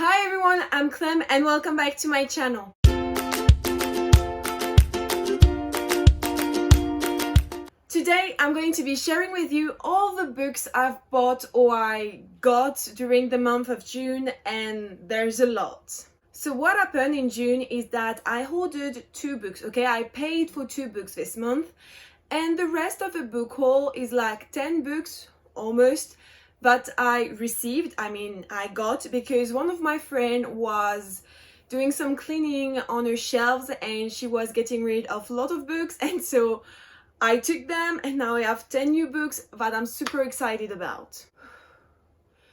Hi everyone, I'm Clem and welcome back to my channel. Today I'm going to be sharing with you all the books I've bought or I got during the month of June, and there's a lot. So what happened in June is that I ordered 2 books, okay? I paid for 2 books this month, and the rest of the book haul is like 10 books almost that I got because one of my friends was doing some cleaning on her shelves and she was getting rid of a lot of books, and so I took them and now I have 10 new books that I'm super excited about.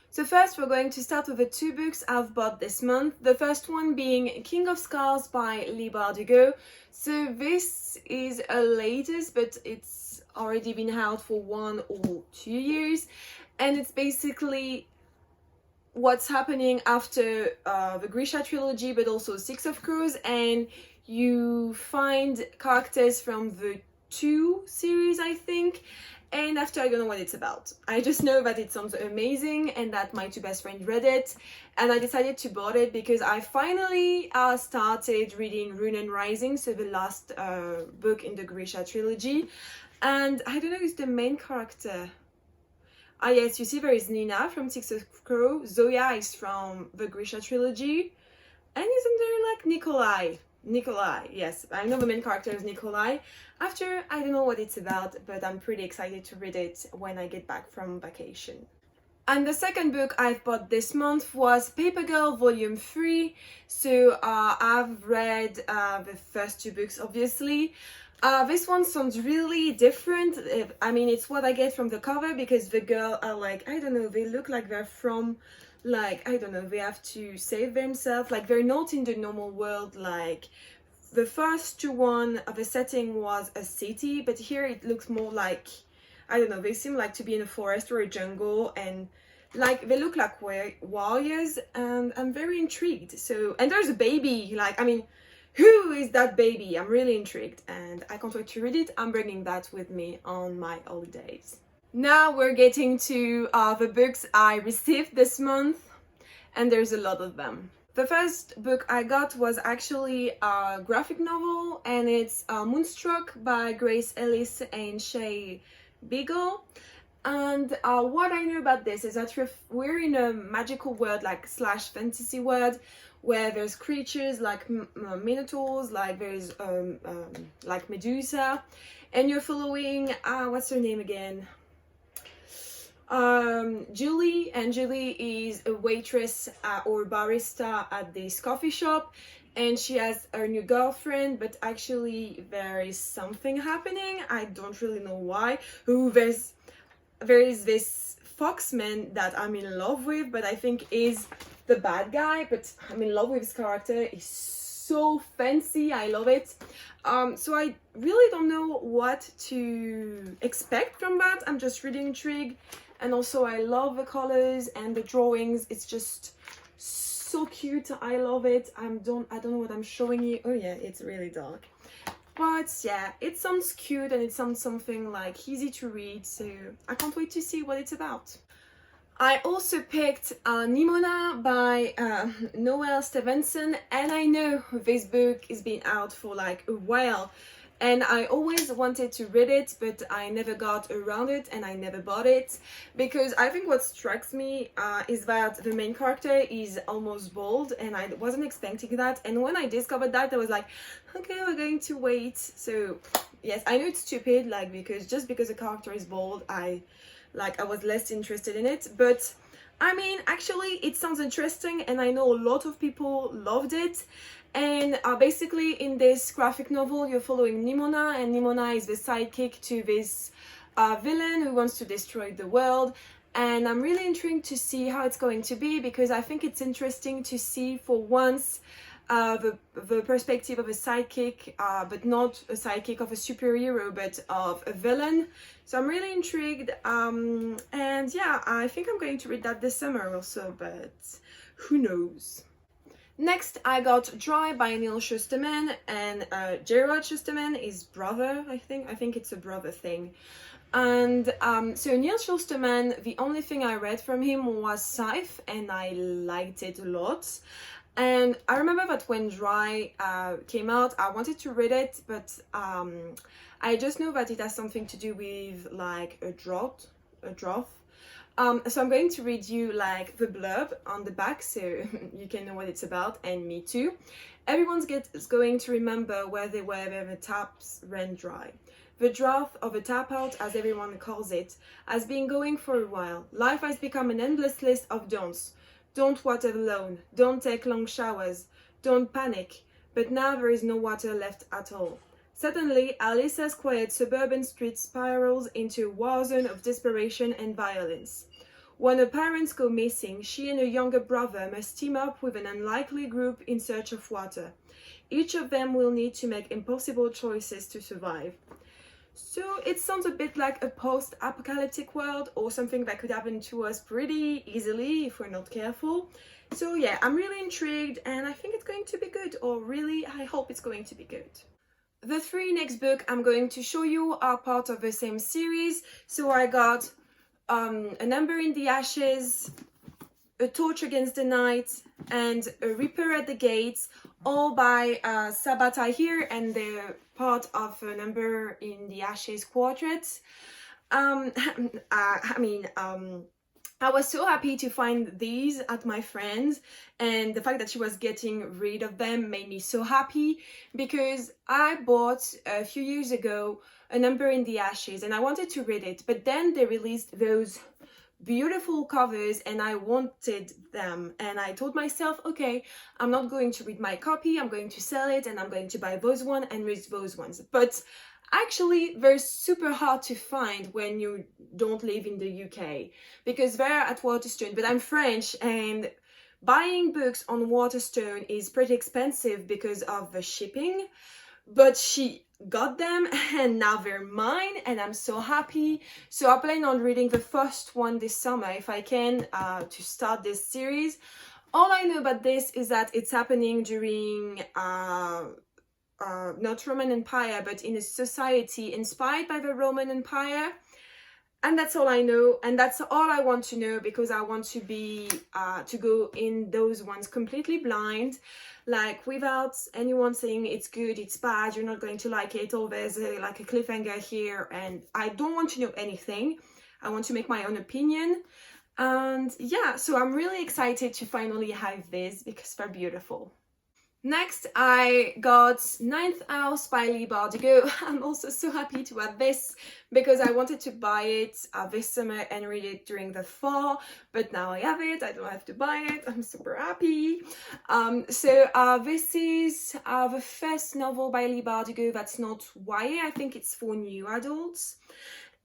So first we're going to start with the 2 books I've bought this month. The first one being King of Scars by Leigh Bardugo. So this is a latest, but it's already been out for 1 or 2 years. And it's basically what's happening after the Grisha trilogy, but also Six of Crows, and you find characters from the 2 series, I think. And after, I don't know what it's about. I just know that it sounds amazing and that my 2 best friends read it, and I decided to buy it because I finally started reading Rune and Rising, so the last book in the Grisha trilogy. And I don't know who's the main character. Ah yes, you see there is Nina from Six of Crows, Zoya is from the Grisha trilogy, and isn't there like Nikolai, yes, I know the main character is Nikolai. After, I don't know what it's about, but I'm pretty excited to read it when I get back from vacation. And the second book I've bought this month was Paper Girl Volume 3. So I've read the first 2 books, obviously. This one sounds really different. It's what I get from the cover, because the girls are like, I don't know, they look like they're from, like, I don't know, they have to save themselves. Like, they're not in the normal world. Like, the first 2 one of the setting was a city, but here it looks more like, I don't know, they seem like to be in a forest or a jungle, and like they look like warriors, and I'm very intrigued. So, and there's a baby, who is that baby? I'm really intrigued and I can't wait to read it. I'm bringing that with me on my holidays. Now we're getting to the books I received this month, and there's a lot of them. The first book I got was actually a graphic novel, and it's Moonstruck by Grace Ellis and Shay Beagle. And what I know about this is that we're in a magical world, like slash fantasy world, where there's creatures like minotaurs, like there's like Medusa, and you're following what's her name again? Julie, and Julie is a waitress or barista at this coffee shop, and she has her new girlfriend, but actually there is something happening. I don't really know why. There is this foxman that I'm in love with, but I think is the bad guy, but I'm in love with his character. He's so fancy, I love it. So I really don't know what to expect from that. I'm just really intrigued, and also I love the colors and the drawings. It's just so cute. I love it. I don't know what I'm showing you. Oh yeah, it's really dark. But yeah, it sounds cute and it sounds something like easy to read, so I can't wait to see what it's about. I also picked Nimona by Noelle Stevenson, and I know this book has been out for like a while, and I always wanted to read it, but I never got around it and I never bought it, because I think what strikes me is that the main character is almost bald, and I wasn't expecting that, and when I discovered that, I was like, okay, we're going to wait. So yes, I know it's stupid, like, because just because a character is bald, I was less interested in it, but actually it sounds interesting, and I know a lot of people loved it. And basically in this graphic novel you're following Nimona, and Nimona is the sidekick to this villain who wants to destroy the world, and I'm really intrigued to see how it's going to be, because I think it's interesting to see for once the perspective of a sidekick, but not a sidekick of a superhero, but of a villain. So I'm really intrigued, and yeah, I think I'm going to read that this summer also, but who knows. Next, I got Dry by Neil Shusterman, and Gerard Shusterman is brother, I think it's a brother thing. And so Neil Schusterman, the only thing I read from him was Scythe, and I liked it a lot. And I remember that when Dry came out, I wanted to read it, but I just know that it has something to do with like a drought. So I'm going to read you like the blurb on the back so you can know what it's about, and me too. Everyone's going to remember where they were when the taps ran dry. The drought, or the tap out as everyone calls it, has been going for a while. Life has become an endless list of don'ts. Don't water alone, don't take long showers, don't panic. But now there is no water left at all. Suddenly, Alisa's quiet suburban street spirals into a war zone of desperation and violence. When her parents go missing, she and her younger brother must team up with an unlikely group in search of water. Each of them will need to make impossible choices to survive. So it sounds a bit like a post-apocalyptic world, or something that could happen to us pretty easily if we're not careful. So yeah, I'm really intrigued, and I think it's going to be good, or really, I hope it's going to be good. The three next books I'm going to show you are part of the same series. So I got An Ember in the Ashes, A Torch Against the Night, and A Reaper at the Gates, all by Sabaa Tahir, and they're part of An Ember in the Ashes quartet. I was so happy to find these at my friend's, and the fact that she was getting rid of them made me so happy, because I bought a few years ago An Ember in the Ashes and I wanted to read it, but then they released those beautiful covers and I wanted them, and I told myself, okay, I'm not going to read my copy, I'm going to sell it and I'm going to buy those ones and read those ones. But actually, they're super hard to find when you don't live in the UK, because they're at Waterstone, but I'm French and buying books on Waterstone is pretty expensive because of the shipping. But she got them and now they're mine and I'm so happy. So I plan on reading the first one this summer if I can, to start this series. All I know about this is that it's happening during not Roman Empire, but in a society inspired by the Roman Empire. And that's all I know, and that's all I want to know, because I want to be to go in those ones completely blind, like without anyone saying it's good, it's bad, you're not going to like it, or there's like a cliffhanger here, and I don't want to know anything. I want to make my own opinion. And yeah, so I'm really excited to finally have this because they're beautiful. Next, I got Ninth House by Leigh Bardugo. I'm also so happy to have this because I wanted to buy it this summer and read it during the fall, but now I have it, I don't have to buy it, I'm super happy. This is the first novel by Leigh Bardugo that's not YA, I think it's for new adults.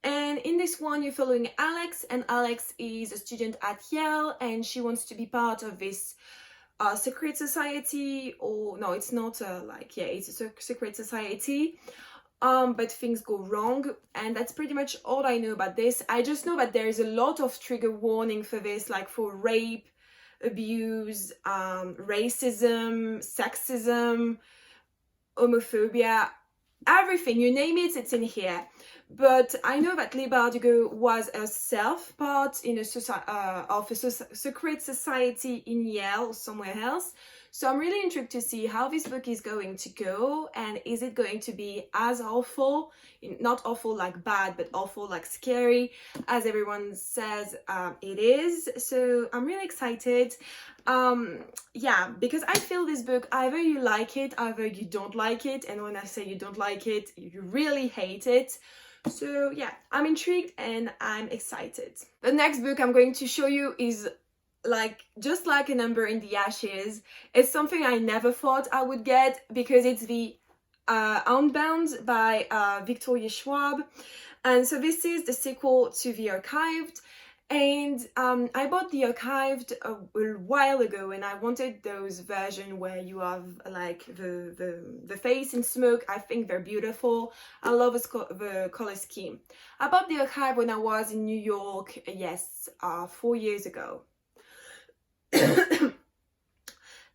And in this one, you're following Alex, and Alex is a student at Yale, and she wants to be part of this secret society, or no, it's not it's a secret society, but things go wrong, and that's pretty much all I know about this. I just know that there's a lot of trigger warning for this, like for rape, abuse, racism, sexism, homophobia, everything, you name it, it's in here. But I know that Leigh Bardugo was herself part in a secret society in Yale or somewhere else. So I'm really intrigued to see how this book is going to go, and is it going to be as awful, not awful like bad, but awful like scary, as everyone says it is. So I'm really excited. Yeah, because I feel this book, either you like it, either you don't like it, and when I say you don't like it, you really hate it. So yeah, I'm intrigued and I'm excited. The next book I'm going to show you is just like An Ember in the Ashes. It's something I never thought I would get, because it's the Unbound by Victoria Schwab. And so this is the sequel to the Archived. And I bought the Archived a while ago, and I wanted those versions where you have like the face in smoke. I think they're beautiful. I love the color scheme. I bought the Archived when I was in New York, yes, 4 years ago.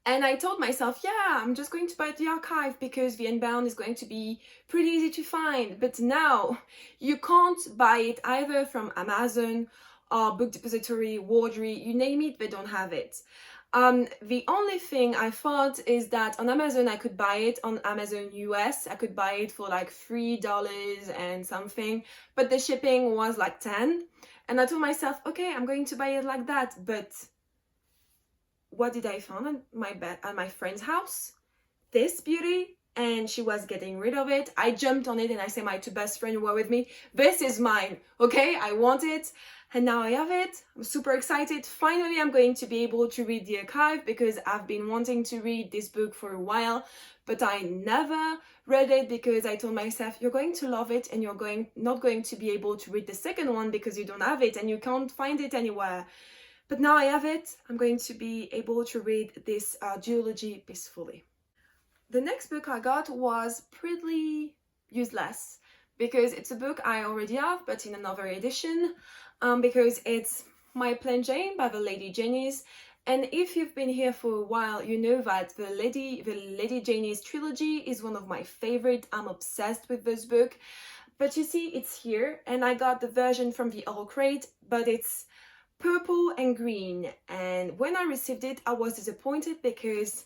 And I told myself, yeah, I'm just going to buy the archive because the Unbound is going to be pretty easy to find. But now you can't buy it either from Amazon or Book Depository, Wardry, you name it, they don't have it. The only thing I thought is that on Amazon I could buy it on Amazon US. I could buy it for like $3 and something, but the shipping was like 10. And I told myself, okay, I'm going to buy it like that. But what did I find on my bed at my friend's house? This beauty, and she was getting rid of it. I jumped on it and I said, my two best friends who were with me, this is mine, okay? I want it. And now I have it. I'm super excited. Finally, I'm going to be able to read the archive because I've been wanting to read this book for a while, but I never read it because I told myself, you're going to love it and you're not going to be able to read the second one because you don't have it and you can't find it anywhere. But now I have it. I'm going to be able to read this duology peacefully. The next book I got was pretty useless because it's a book I already have, but in another edition, because it's My Plain Jane by the Lady Janeys. And if you've been here for a while, you know that the Lady Janeys trilogy is one of my favorite. I'm obsessed with this book. But you see, it's here, and I got the version from the old crate, but it's purple and green. And when I received it, I was disappointed because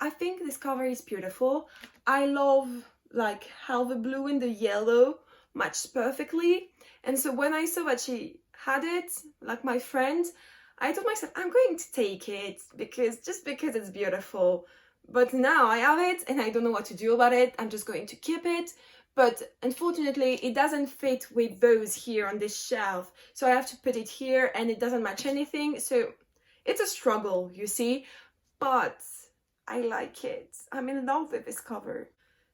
I think this cover is beautiful. I love like how the blue and the yellow match perfectly. And so when I saw that she had it, like my friend, I told myself, I'm going to take it because it's beautiful. But now I have it and I don't know what to do about it. I'm just going to keep it. But unfortunately, it doesn't fit with those here on this shelf. So I have to put it here and it doesn't match anything. So it's a struggle, you see, but I like it. I'm in love with this cover.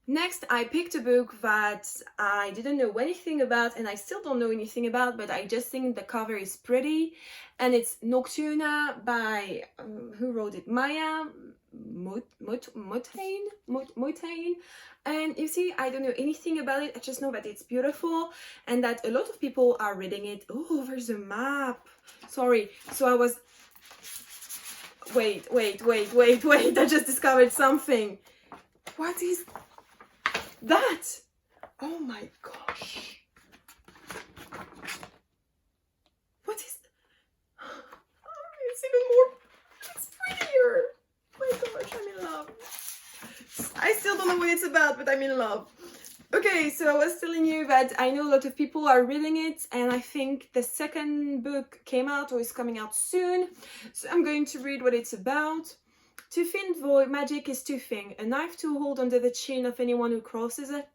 Next, I picked a book that I didn't know anything about and I still don't know anything about, but I just think the cover is pretty. And it's Nocturna by, who wrote it? Maya Motain. And you see, I don't know anything about it. I just know that it's beautiful and that a lot of people are reading it. Oh, there's a map. Sorry. So I was... Wait. I just discovered something. What is that? Oh my gosh. What is... It's even more... It's prettier. Oh my gosh, I'm in love. I still don't know what it's about, but I'm in love. Okay, so I was telling you that I know a lot of people are reading it, and I think the second book came out or is coming out soon. So I'm going to read what it's about. To find void, magic is two things: a knife to hold under the chin of anyone who crosses it,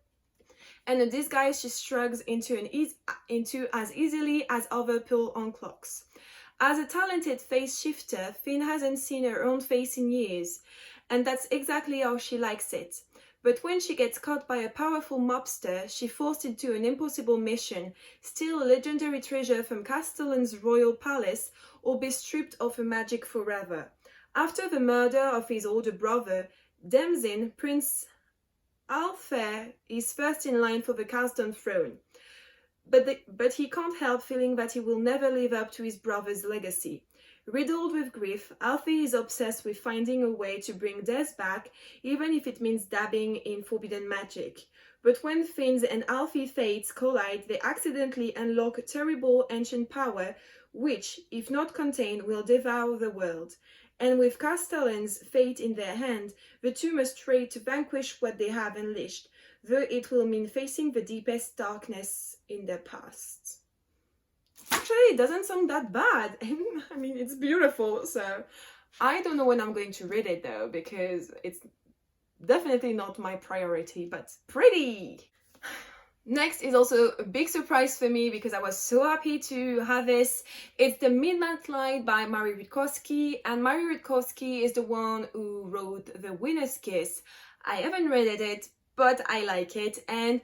and a disguise she shrugs into as easily as other pull on clocks. As a talented face shifter, Finn hasn't seen her own face in years, and that's exactly how she likes it. But when she gets caught by a powerful mobster, she's forced into an impossible mission: steal a legendary treasure from Castellan's royal palace or be stripped of her magic forever. After the murder of his older brother, Demzin, Prince Alfair is first in line for the Castellan throne. But he can't help feeling that he will never live up to his brother's legacy. Riddled with grief, Alfie is obsessed with finding a way to bring death back, even if it means dabbing in forbidden magic. But when Finn's and Alfie fates collide, they accidentally unlock a terrible ancient power, which, if not contained, will devour the world. And with Castellan's fate in their hand, the two must trade to vanquish what they have unleashed, though it will mean facing the deepest darkness in their past. Actually, it doesn't sound that bad. I mean, it's beautiful. So I don't know when I'm going to read it though, because it's definitely not my priority, but pretty. Next is also a big surprise for me because I was so happy to have this. It's The Midnight Light by Mary Rutkowski, and Mary Rutkowski is the one who wrote The Winner's Kiss. I haven't read it, but I like it, and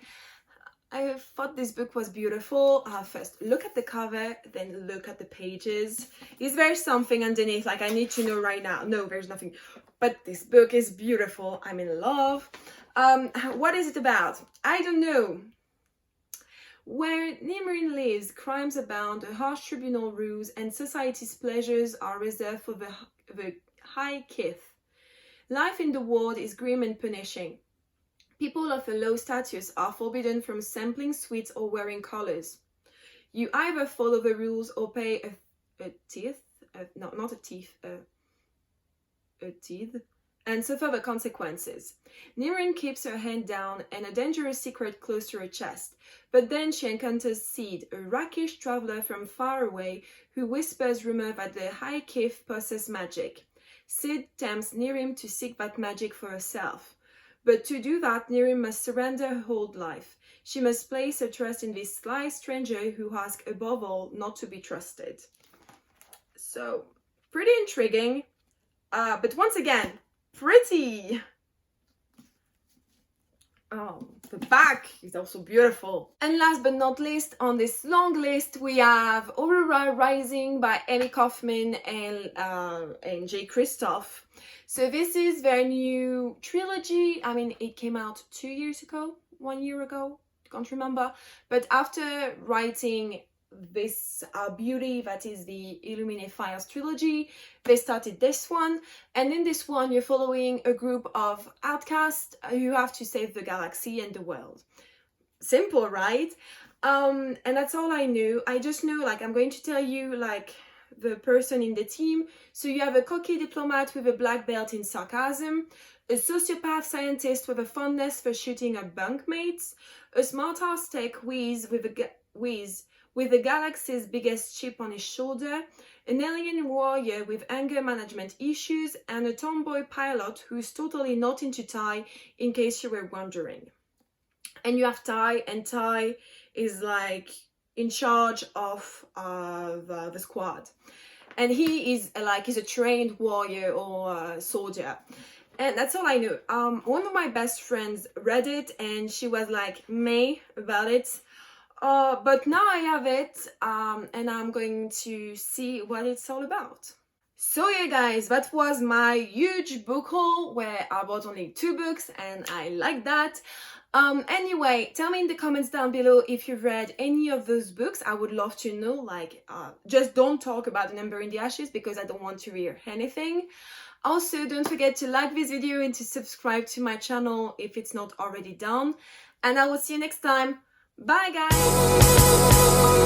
I thought this book was beautiful. First, look at the cover, then look at the pages. Is there something underneath? Like, I need to know right now. No, there's nothing. But this book is beautiful. I'm in love. What is it about? I don't know. Where Nimrin lives, crimes abound, a harsh tribunal rules, and society's pleasures are reserved for the high kith. Life in the world is grim and punishing. People of a low status are forbidden from sampling sweets or wearing collars. You either follow the rules or pay a teeth, and suffer the consequences. Nirim keeps her hand down and a dangerous secret close to her chest, but then she encounters Sid, a rakish traveler from far away who whispers rumor that the High Kith possess magic. Sid tempts Nirim to seek that magic for herself. But to do that, Nirim must surrender her whole life. She must place her trust in this sly stranger who asks above all not to be trusted. So, pretty intriguing, but once again, pretty. Oh, the back is also beautiful. And last but not least, on this long list, we have Aurora Rising by Ellie Kaufman and Jay Kristoff. So this is their new trilogy. I mean, it came out 2 years ago, 1 year ago, can't remember. But after writing this beauty that is the Illuminate Fires trilogy, they started this one, and in this one you're following a group of outcasts who have to save the galaxy and the world. Simple, right? And that's all I knew. I just know, like, I'm going to tell you like the person in the team. So you have a cocky diplomat with a black belt in sarcasm, a sociopath scientist with a fondness for shooting at bunkmates, a smart-ass tech whiz with the galaxy's biggest chip on his shoulder, an alien warrior with anger management issues, and a tomboy pilot who's totally not into Ty, in case you were wondering. And you have Ty, and Ty is like in charge of the squad. And he is he's a trained warrior or soldier. And that's all I knew. One of my best friends read it and she was like meh about it. But now I have it, and I'm going to see what it's all about. So yeah guys, that was my huge book haul where I bought only 2 books and I like that. Anyway, tell me in the comments down below if you've read any of those books. I would love to know, like, just don't talk about The Number in the Ashes because I don't want to hear anything. Also, don't forget to like this video and to subscribe to my channel if it's not already done. And I will see you next time. Bye guys!